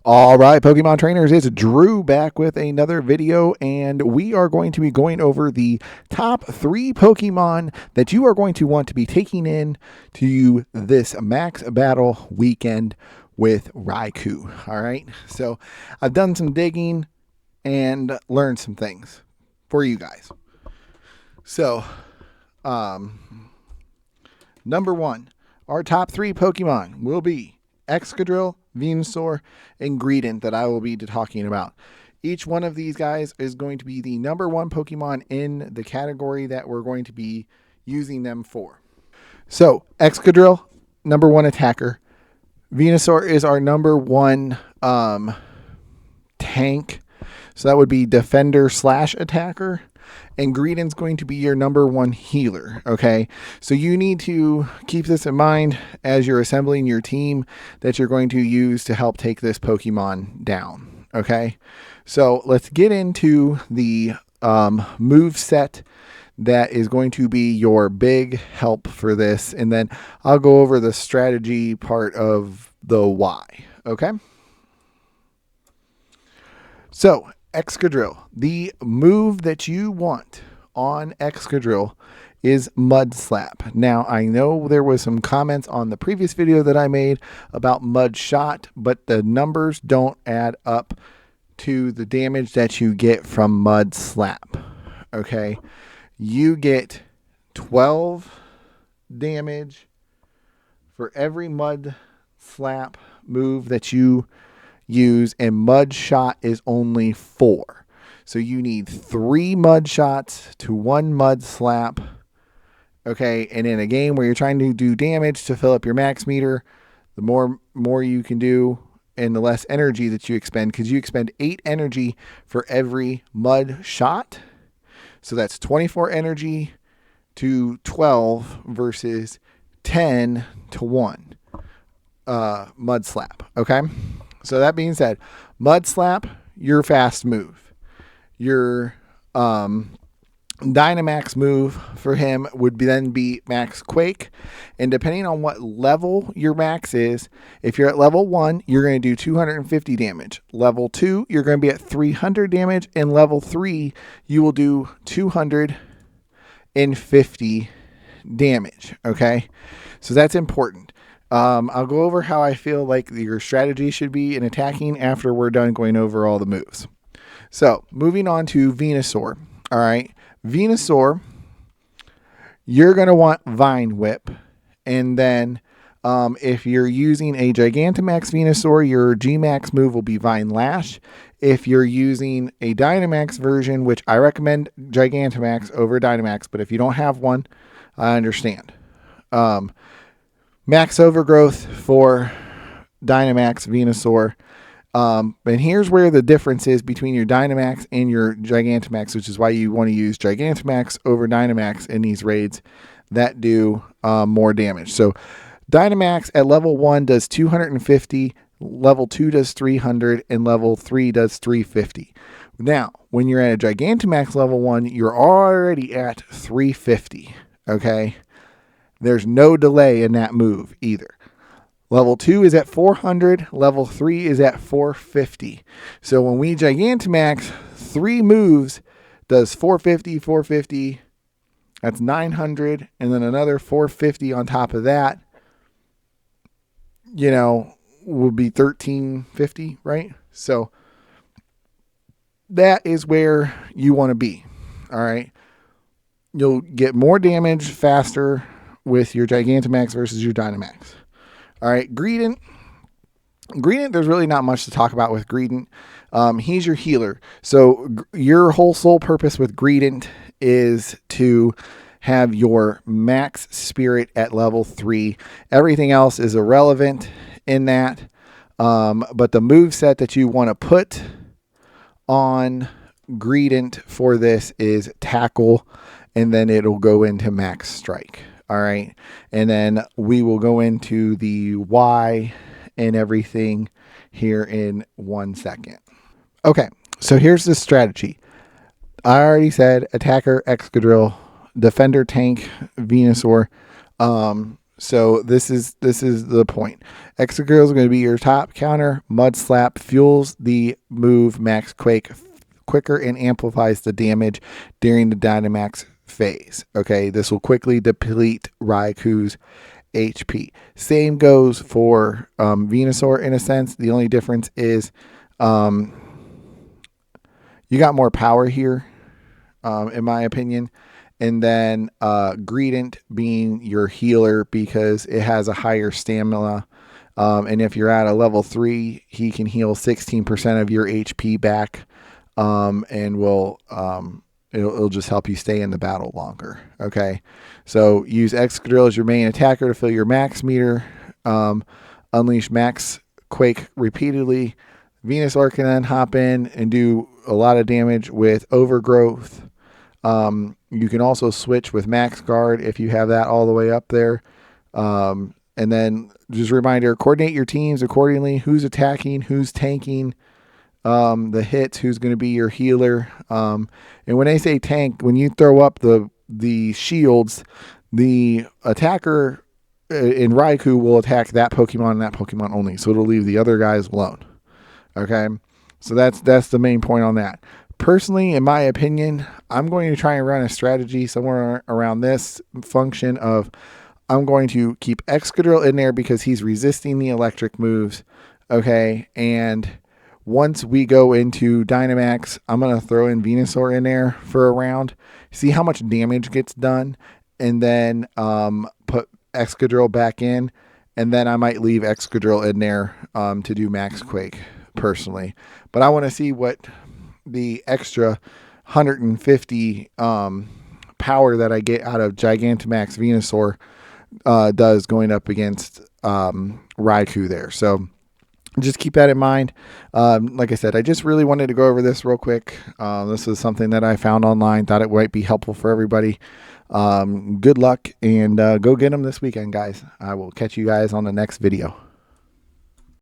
All right, Pokemon trainers, it's Drew back with another video, and we are going to be going over the top 3 Pokemon that you are going to want to be taking in to this max battle weekend with Raikou. All right, so I've done some digging and learned some things for you guys. So, number 1, our top 3 Pokemon will be Excadrill, Venusaur, and Greedent that I will be talking about. Each one of these guys is going to be the number 1 Pokemon in the category that we're going to be using them for. So, Excadrill, number 1 attacker. Venusaur is our number 1 tank. So that would be defender / attacker. And Greedent's going to be your number 1 healer, okay? So you need to keep this in mind as you're assembling your team that you're going to use to help take this Pokemon down, okay? So let's get into the move set that is going to be your big help for this, and then I'll go over the strategy part of the why, okay? So, Excadrill, the move that you want on Excadrill is Mud Slap. Now, I know there was some comments on the previous video that I made about Mud Shot, but the numbers don't add up to the damage that you get from Mud Slap. Okay? You get 12 damage for every Mud Slap move that you use, and Mud Shot is only 4. So you need 3 Mud Shots to 1 Mud Slap. Okay, and in a game where you're trying to do damage to fill up your max meter, the more you can do and the less energy that you expend, because you expend 8 energy for every Mud Shot. So that's 24 energy to 12 versus 10 to 1 Mud Slap. Okay? So that being said, Mud Slap, your fast move. Your Dynamax move for him would then be Max Quake. And depending on what level your max is, if you're at level 1, you're going to do 250 damage. Level 2, you're going to be at 300 damage. And level 3, you will do 250 damage. Okay? So that's important. I'll go over how I feel like your strategy should be in attacking after we're done going over all the moves. So, moving on to Venusaur. All right. Venusaur, you're going to want Vine Whip. And then if you're using a Gigantamax Venusaur, your G-Max move will be Vine Lash. If you're using a Dynamax version, which I recommend Gigantamax over Dynamax, but if you don't have one, I understand. Max Overgrowth for Dynamax Venusaur. And here's where the difference is between your Dynamax and your Gigantamax, which is why you want to use Gigantamax over Dynamax in these raids that do more damage. So Dynamax at level 1 does 250, level 2 does 300, and level 3 does 350. Now, when you're at a Gigantamax level 1, you're already at 350, okay? There's no delay in that move either. Level 2 is at 400. Level 3 is at 450. So when we Gigantamax, 3 moves does 450, 450. That's 900. And then another 450 on top of that, would be 1350, right? So that is where you want to be. All right. You'll get more damage faster with your Gigantamax versus your Dynamax. All right, Greedent, there's really not much to talk about with Greedent. He's your healer. So your whole sole purpose with Greedent is to have your max spirit at level 3. Everything else is irrelevant in that. But the move set that you want to put on Greedent for this is Tackle, and then it'll go into max strike. All right. And then we will go into the why and everything here in 1 second. Okay. So here's the strategy. I already said attacker, Excadrill, defender, tank, Venusaur. So this is the point. Excadrill is going to be your top counter. Mud Slap fuels the move Max Quake quicker and amplifies the damage during the Dynamax phase. Okay, this will quickly deplete Raikou's HP. Same goes for Venusaur in a sense. The only difference is you got more power here, in my opinion. And then Greedent being your healer because it has a higher stamina. And if you're at a level 3, he can heal 16% of your HP back, and will it'll just help you stay in the battle longer. Okay, so use Excadrill as your main attacker to fill your max meter. Unleash Max Quake repeatedly. Venusaur can then hop in and do a lot of damage with Overgrowth. You can also switch with Max Guard if you have that all the way up there. And then just a reminder, coordinate your teams accordingly. Who's attacking, who's tanking, the hits, who's going to be your healer. And when they say tank, when you throw up the shields, the attacker in Raikou will attack that Pokemon and that Pokemon only. So it'll leave the other guys alone. Okay. So that's the main point on that. Personally, in my opinion, I'm going to try and run a strategy somewhere around this function of I'm going to keep Excadrill in there because he's resisting the electric moves. Okay. And once we go into Dynamax, I'm going to throw in Venusaur in there for a round, see how much damage gets done, and then put Excadrill back in. And then I might leave Excadrill in there to do Max Quake personally. But I want to see what the extra 150 power that I get out of Gigantamax Venusaur does going up against Raikou there. So just keep that in mind. Like I said, I just really wanted to go over this real quick. This is something that I found online, thought it might be helpful for everybody. Good luck, and go get them this weekend, guys. I will catch you guys on the next video.